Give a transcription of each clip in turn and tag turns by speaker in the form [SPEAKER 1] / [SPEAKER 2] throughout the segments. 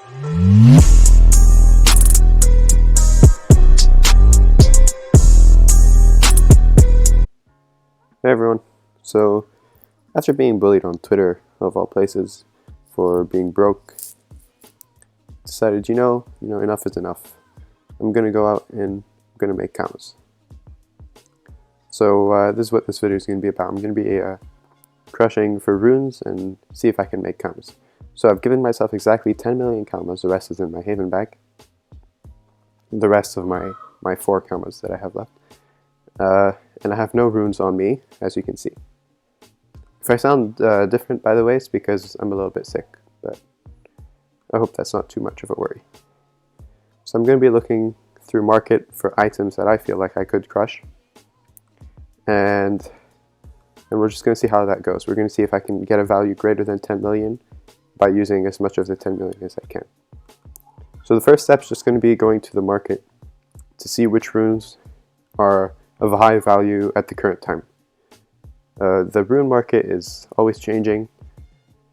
[SPEAKER 1] Hey everyone, so after being bullied on Twitter, of all places, for being broke, decided, enough is enough. I'm gonna go out and I'm gonna make commas. So this is what this video is gonna be about. I'm gonna be crushing for runes and see if I can make commas. So I've given myself exactly 10 million commas, the rest is in my haven bag. The rest of my 4 commas that I have left. And I have no runes on me, as you can see. If I sound different, by the way, it's because I'm a little bit sick, but I hope that's not too much of a worry. So I'm going to be looking through market for items that I feel like I could crush, and we're just going to see how that goes. We're going to see if I can get a value greater than 10 million by using as much of the 10 million as I can. So the first step is just going to be going to the market to see which runes are of a high value at the current time. The rune market is always changing,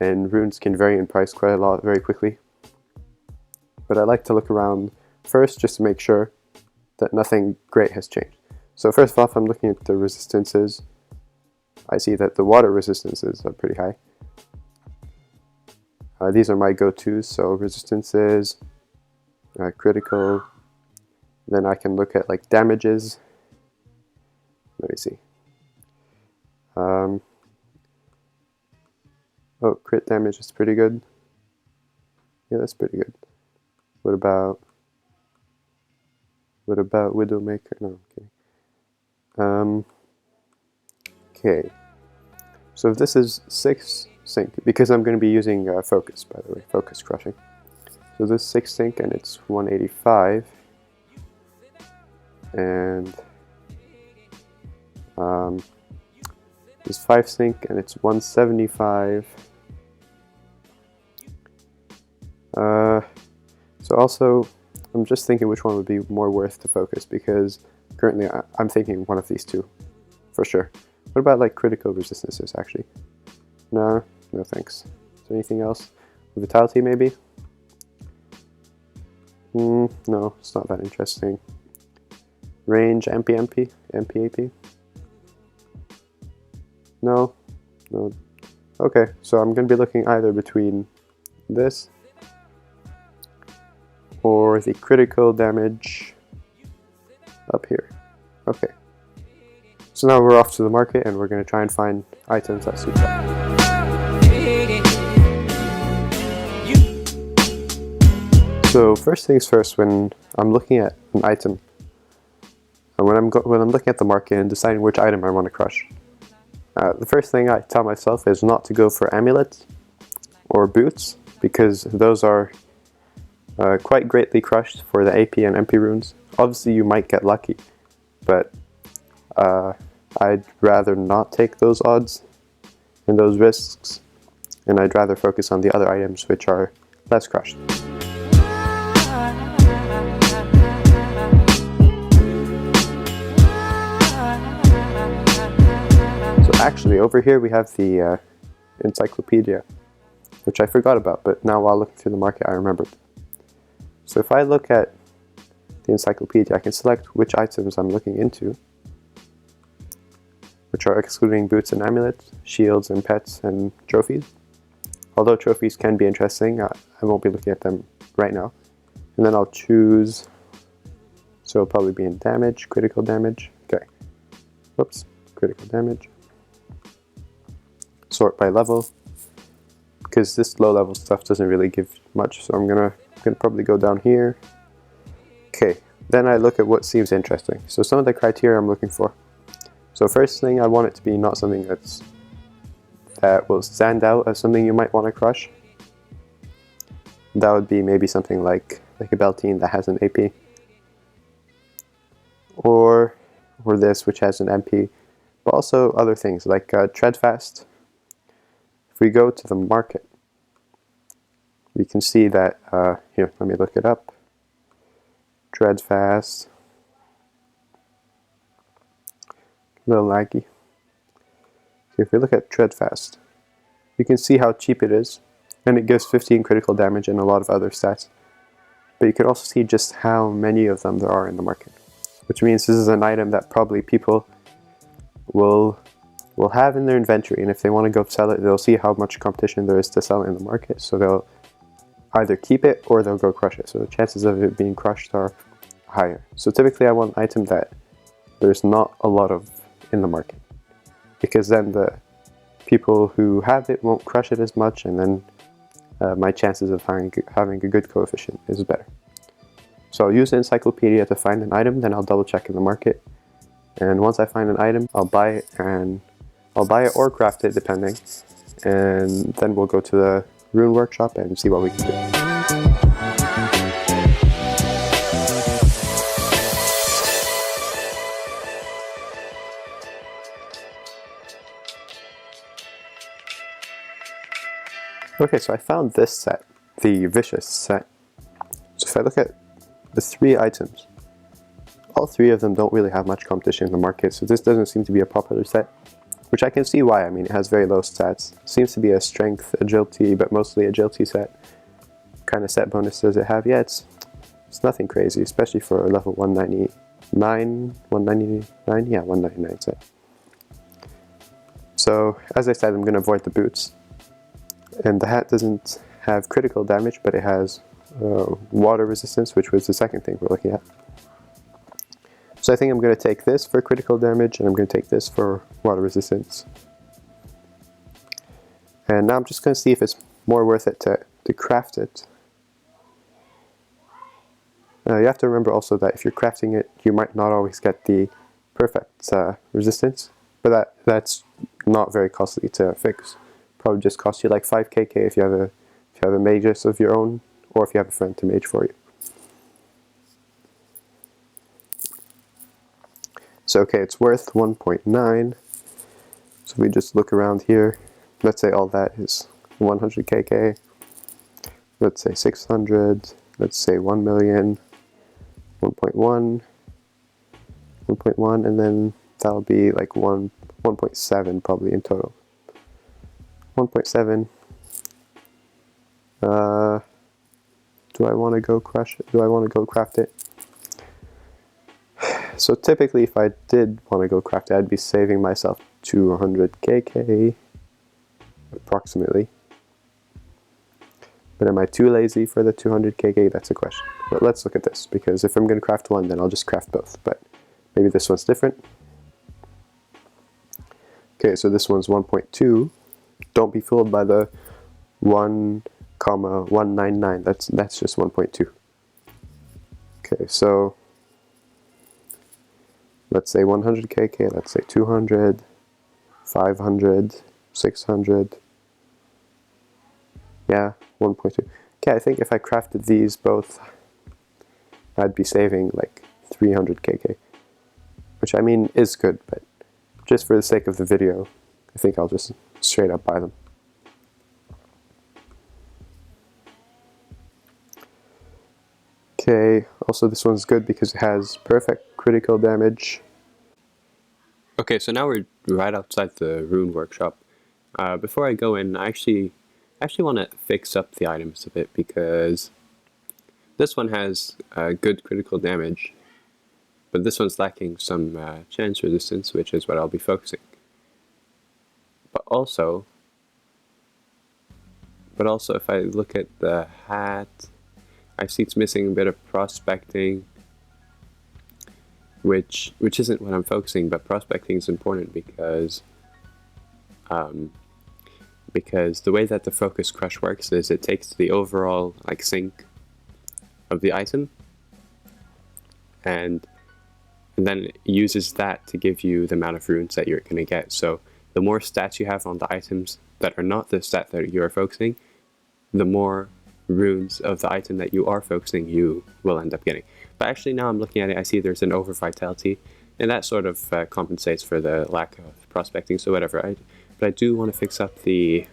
[SPEAKER 1] and runes can vary in price quite a lot very quickly. But I like to look around first just to make sure that nothing great has changed. So first off, I'm looking at the resistances. I see that the water resistances are pretty high. These are my go-tos, so resistances, critical. Then I can look at like damages. Let me see. Oh, crit damage is pretty good. Yeah, that's pretty good. What about Widowmaker? No, I'm kidding. Okay. So if this is 6 sync, because I'm going to be using focus, by the way, focus crushing. So this is 6 sync and it's 185, and this 5 sync and it's 175. So also, I'm just thinking which one would be more worth to focus, because currently I'm thinking one of these two, for sure. What about like critical resistances, actually? No thanks. Is there anything else? Vitality, maybe? No, it's not that interesting. Range, MP, AP? No. Okay, so I'm going to be looking either between this or the critical damage up here. Okay. So now we're off to the market and we're going to try and find items that suit that. So first things first, when I'm looking at an item, when I'm looking at the market and deciding which item I want to crush, the first thing I tell myself is not to go for amulets or boots, because those are quite greatly crushed for the AP and MP runes. Obviously you might get lucky, but I'd rather not take those odds and those risks, and I'd rather focus on the other items which are less crushed. Actually, over here we have the encyclopedia, which I forgot about, but now while looking through the market I remembered. So if I look at the encyclopedia, I can select which items I'm looking into, which are excluding boots and amulets, shields and pets and trophies. Although trophies can be interesting, I won't be looking at them right now. And then I'll choose, so it'll probably be in damage, critical damage. Okay, whoops, critical damage. Sort by level, because this low level stuff doesn't really give much, so I'm gonna probably go down here. Okay, then I look at what seems interesting. So some of the criteria I'm looking for. So first thing, I want it to be not something that will stand out as something you might want to crush. That would be maybe something like a Beltine that has an AP, or this which has an MP, but also other things like Treadfast. If we go to the market, we can see that, here, let me look it up. Treadfast. A little laggy. So if we look at Treadfast, you can see how cheap it is. and it gives 15 critical damage and a lot of other stats. But you can also see just how many of them there are in the market, which means this is an item that probably people will have in their inventory, and if they want to go sell it, they'll see how much competition there is to sell it in the market, so they'll either keep it or they'll go crush it. So the chances of it being crushed are higher. So typically I want an item that there's not a lot of in the market, because then the people who have it won't crush it as much, and then my chances of having a good coefficient is better. So I'll use the encyclopedia to find an item, then I'll double check in the market, and once I find an item, I'll buy it, and I'll buy it or craft it depending, and then we'll go to the rune workshop and see what we can do. Okay, so I found this set, the Vicious set. So if I look at the 3 items, all 3 of them don't really have much competition in the market, so this doesn't seem to be a popular set, which I can see why. I mean, it has very low stats. It seems to be a strength, agility, but mostly agility set. What kind of set bonus does it have? Yeah, it's nothing crazy, especially for a level 199, yeah, 199 set. So, as I said, I'm going to avoid the boots. And the hat doesn't have critical damage, but it has water resistance, which was the second thing we're looking at. So I think I'm going to take this for critical damage, and I'm going to take this for water resistance. And now I'm just going to see if it's more worth it to craft it. You have to remember also that if you're crafting it, you might not always get the perfect resistance, but that's not very costly to fix. Probably just cost you like 5kk if you have a magus of your own, or if you have a friend to mage for you. So okay, it's worth 1.9. So we just look around here. Let's say all that is 100kk. Let's say 600. Let's say 1 million. 1.1. 1.1, and then that'll be like 1.7 probably in total. 1.7. Do I want to go crush it? Do I want to go craft it? So typically, if I did want to go craft it, I'd be saving myself 200kk, approximately. But am I too lazy for the 200kk? That's a question. But let's look at this, because if I'm going to craft one, then I'll just craft both. But maybe this one's different. Okay, so this one's 1.2. Don't be fooled by the 1,199. That's just 1.2. Okay, so let's say 100kk, let's say 200, 500, 600. Yeah, 1.2. Okay, I think if I crafted these both, I'd be saving like 300kk, which I mean is good, but just for the sake of the video, I think I'll just straight up buy them. Okay, also this one's good because it has perfect critical damage. Okay, so now we're right outside the rune workshop. Before I go in, I actually want to fix up the items a bit, because this one has good critical damage, but this one's lacking some chance resistance, which is what I'll be focusing. But also if I look at the hat, I see it's missing a bit of prospecting, which isn't what I'm focusing, but prospecting is important because the way that the focus crush works is it takes the overall like sync of the item and then it uses that to give you the amount of runes that you're going to get. So the more stats you have on the items that are not the stat that you are focusing, the more runes of the item that you are focusing you will end up getting. But actually now I'm looking at it, I see there's an over vitality, and that sort of compensates for the lack of prospecting, so whatever. But I do want to fix up the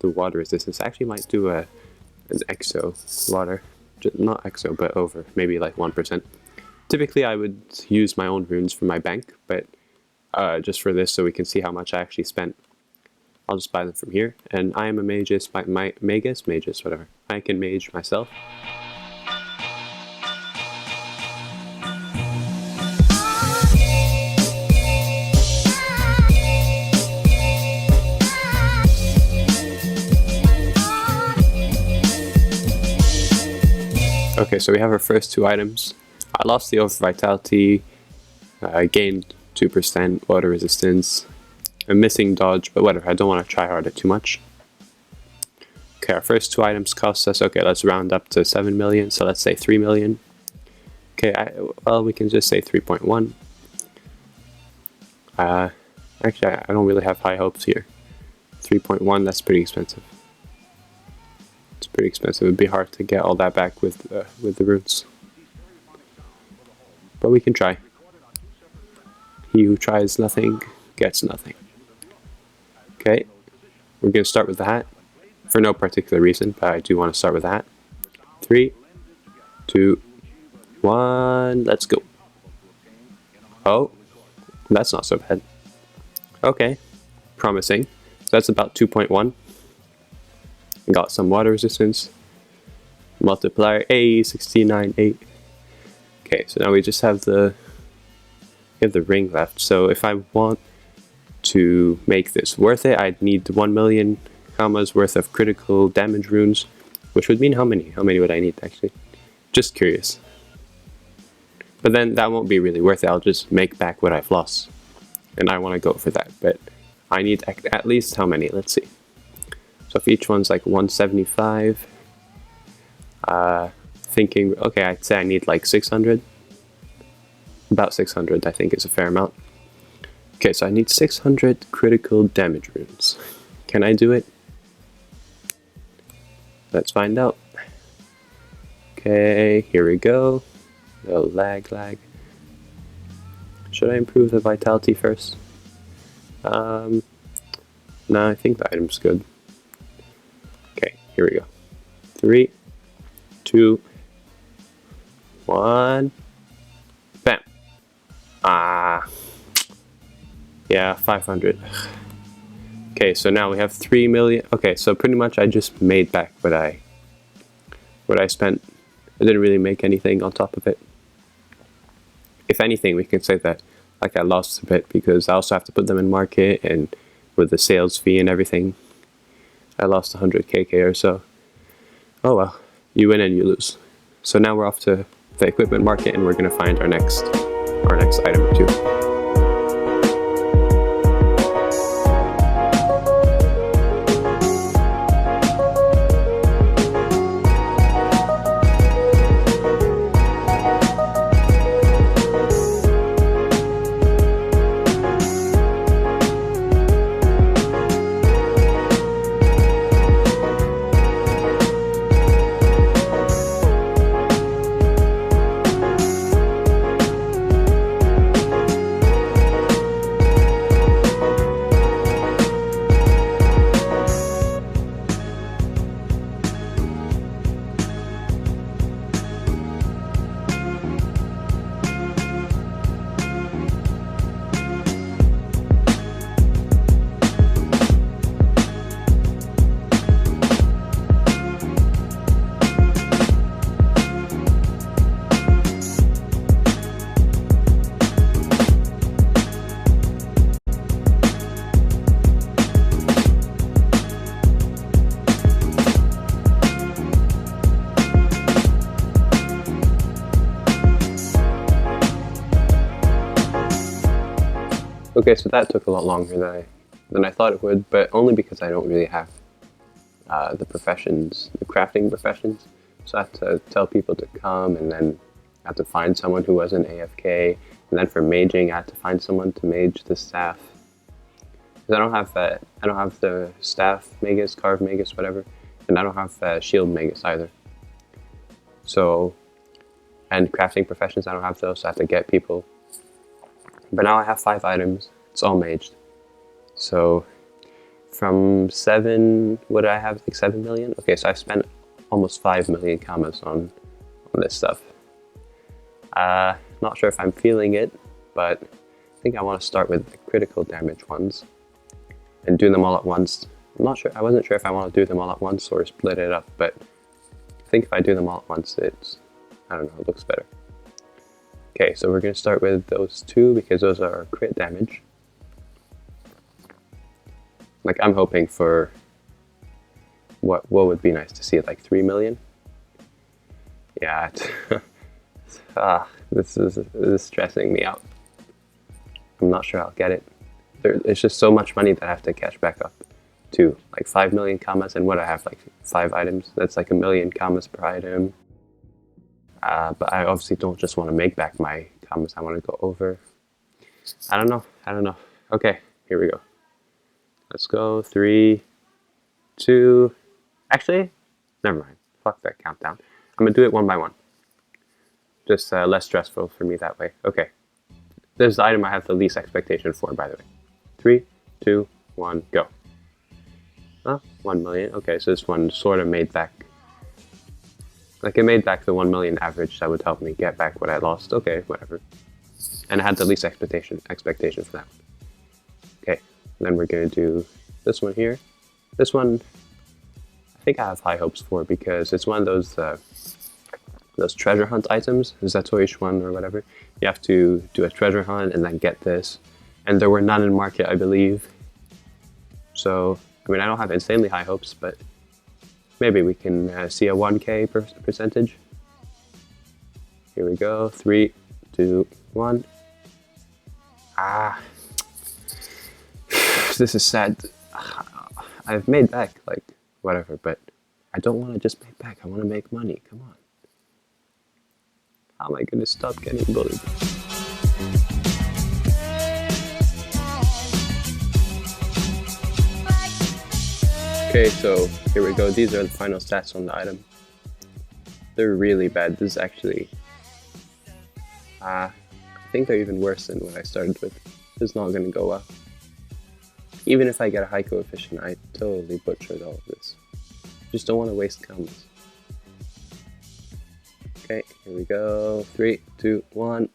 [SPEAKER 1] water resistance. I actually might do an exo water, not exo, but over, maybe like 1%. Typically I would use my own runes from my bank, but just for this so we can see how much I actually spent I'll just buy them from here. And I am a magus, magus, whatever. I can mage myself. Okay, so we have our first two items. I lost the over vitality, I gained 2% water resistance. I'm missing dodge, but whatever, I don't want to try hard it too much. Okay, our first two items cost us, okay, let's round up to 7 million, so let's say 3 million. Okay, well, we can just say 3.1. Actually, I don't really have high hopes here. 3.1, that's pretty expensive. It's pretty expensive. It'd be hard to get all that back with the runes. But we can try. He who tries nothing gets nothing. Okay, we're going to start with the hat. For no particular reason, but I do want to start with the hat. 3, 2, 1, let's go. Oh, that's not so bad. Okay, promising. So that's about 2.1. Got some water resistance. Multiplier, 69.8. Okay, so now we just have the ring left. So if I want to make this worth it, I'd need 1 million commas worth of critical damage runes, which would mean how many? How many would I need actually? Just curious. But then that won't be really worth it. I'll just make back what I've lost, and I want to go for that. But I need at least how many? Let's see. So if each one's like 175, thinking, okay, I'd say I need like 600. About 600, I think, is a fair amount. Okay, so I need 600 critical damage runes. Can I do it? Let's find out. Okay, here we go. Oh, lag. Should I improve the vitality first? No, I think the item's good. Okay, here we go. 3, 2, 1. Bam. Yeah, 500. Okay, so now we have 3 million. Okay, so pretty much I just made back what I spent. I didn't really make anything on top of it. If anything, we can say that like I lost a bit because I also have to put them in market, and with the sales fee and everything, I lost 100 KK or so. Oh well, you win and you lose. So now we're off to the equipment market, and we're gonna find our next item or two. Okay, so that took a lot longer than I thought it would, but only because I don't really have the crafting professions. So I have to tell people to come, and then I have to find someone who wasn't AFK, and then for maging, I have to find someone to mage the staff. Because I don't have the staff magus, carved magus, whatever, and I don't have shield magus either. So, and crafting professions, I don't have those, so I have to get people. But now I have 5 items. It's all maged. So from 7, what did I have? Like 7 million? Okay, so I've spent almost 5 million commas on this stuff. Not sure if I'm feeling it, but I think I want to start with the critical damage ones. and do them all at once. I'm not sure. I wasn't sure if I want to do them all at once or split it up, but I think if I do them all at once, I don't know, it looks better. Okay, so we're going to start with those two because those are crit damage. Like, I'm hoping for what would be nice to see, like 3 million. Yeah, this is stressing me out. I'm not sure I'll get it. It's just so much money that I have to cash back up to, like 5 million commas, and what I have, like 5 items. That's like 1 million commas per item. But I obviously don't just want to make back my commas. I want to go over. I don't know. Okay, here we go. Let's go. 3, 2. Actually, never mind. Fuck that countdown. I'm gonna do it one by one. Just less stressful for me that way. Okay. This is the item I have the least expectation for, by the way. 3, 2, 1, go. 1 million. Okay, so this one sort of made back. Like, it made back the 1 million average that would help me get back what I lost. Okay, whatever. And I had the least expectation for that one. Okay, then we're gonna do this one here. This one, I think I have high hopes for because it's one of those treasure hunt items, Zatoish one or whatever. You have to do a treasure hunt and then get this. And there were none in market, I believe. So, I mean, I don't have insanely high hopes, but maybe we can see a 1k percentage. Here we go. 3, 2, 1. This is sad. I've made back, like, whatever, but I don't want to just make back. I want to make money. Come on. How am I going to stop getting bullied? Okay, so here we go. These are the final stats on the item. They're really bad. This is actually... I think they're even worse than what I started with. This is not going to go well. Even if I get a high coefficient, I totally butchered all of this. Just don't want to waste combos. Okay, here we go. 3, 2, 1.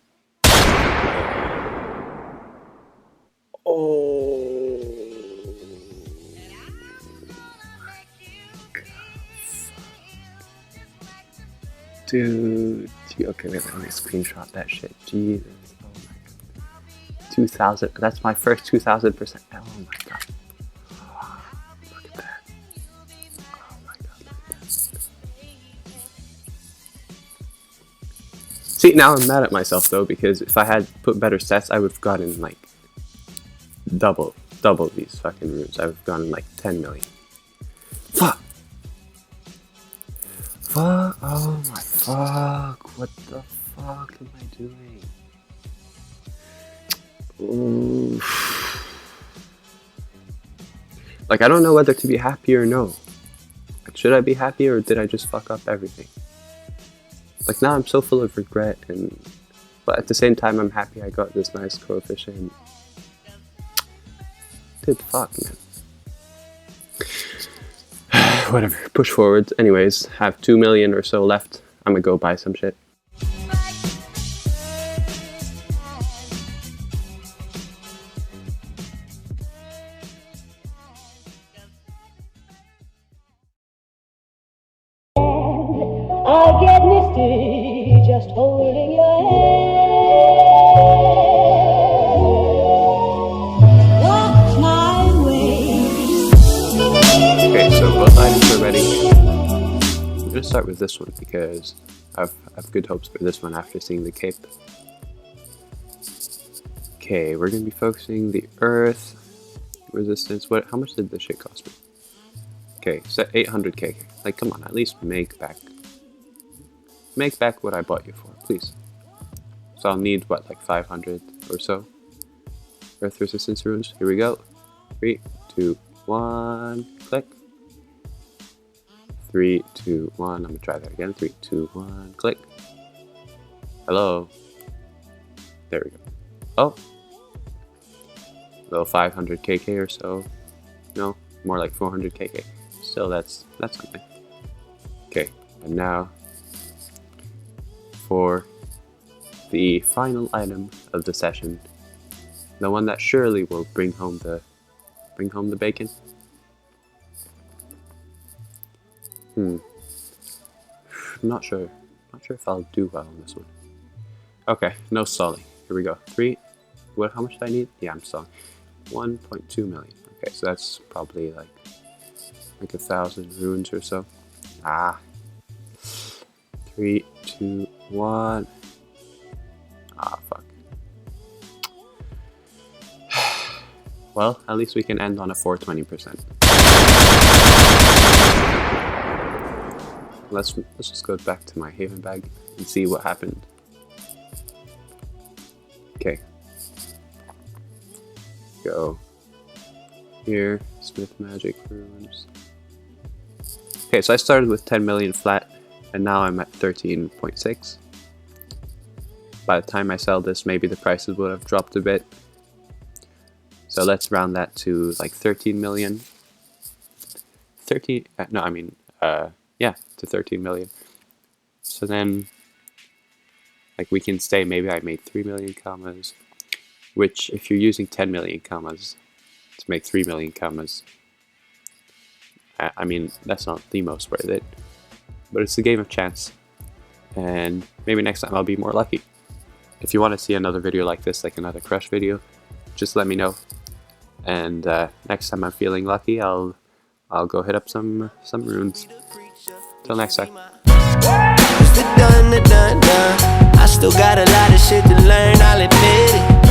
[SPEAKER 1] Oh. Dude. Okay, wait, let me screenshot that shit. Jesus. Oh my god. 2,000. That's my first 2,000%. Oh my god. Look at that. Oh my god, look at that. See, now I'm mad at myself though, because if I had put better stats, I would have gotten like double these fucking runes. I would have gotten like 10 million. Fuck! Fuck! Oh my fuck! What the fuck am I doing? Ooh. Like, I don't know whether to be happy or no. Like, should I be happy or did I just fuck up everything? Like, now I'm so full of regret, but at the same time I'm happy I got this nice coefficient. Dude, fuck, man. Whatever, push forward. Anyways, have 2 million or so left. I'm gonna go buy some shit.
[SPEAKER 2] I get misty just holding your hand. Walk my way.
[SPEAKER 1] Okay, so both items are ready. I'm gonna start with this one because I have good hopes for this one after seeing the cape. Okay, we're gonna be focusing the earth resistance. How much did this shit cost me? Okay, set 800k. Like, come on, at least make back what I bought you for, please. So I'll need, what, like 500 or so? Earth resistance runes. Here we go. 3, 2, 1, click. 3, 2, 1. I'm gonna try that again. 3, 2, 1, click. Hello. There we go. Oh. Little 500 KK or so. No, more like 400 KK. Still, that's something. Okay, and now for the final item of the session, the one that surely will bring home the Bring home the bacon. Not sure if I'll do well on this one. Okay, no stalling. Here we go. 3. What? How much do I need? Yeah, I'm stalling. 1.2 million. Okay, so that's probably like 1,000 runes or so. 3, 2, 1. Fuck. Well, at least we can end on a 420%. Let's just go back to my haven bag and see what happened. Okay. Go here, Smith Magic Runes. Okay, so I started with 10 million flat, and now I'm at 13.6. By the time I sell this, maybe the prices would have dropped a bit. So let's round that to like 13 million. 13, no, I mean, yeah, to 13 million. So then, like, we can say maybe I made 3 million commas, which if you're using 10 million commas to make 3 million commas, I mean, that's not the most worth it, but it's a game of chance, and maybe next time I'll be more lucky. If you want to see another video like this, like another crush video, just let me know, and next time I'm feeling lucky, I'll go hit up some runes. Till next time.
[SPEAKER 3] I still got a lot of shit to learn, I'll admit it.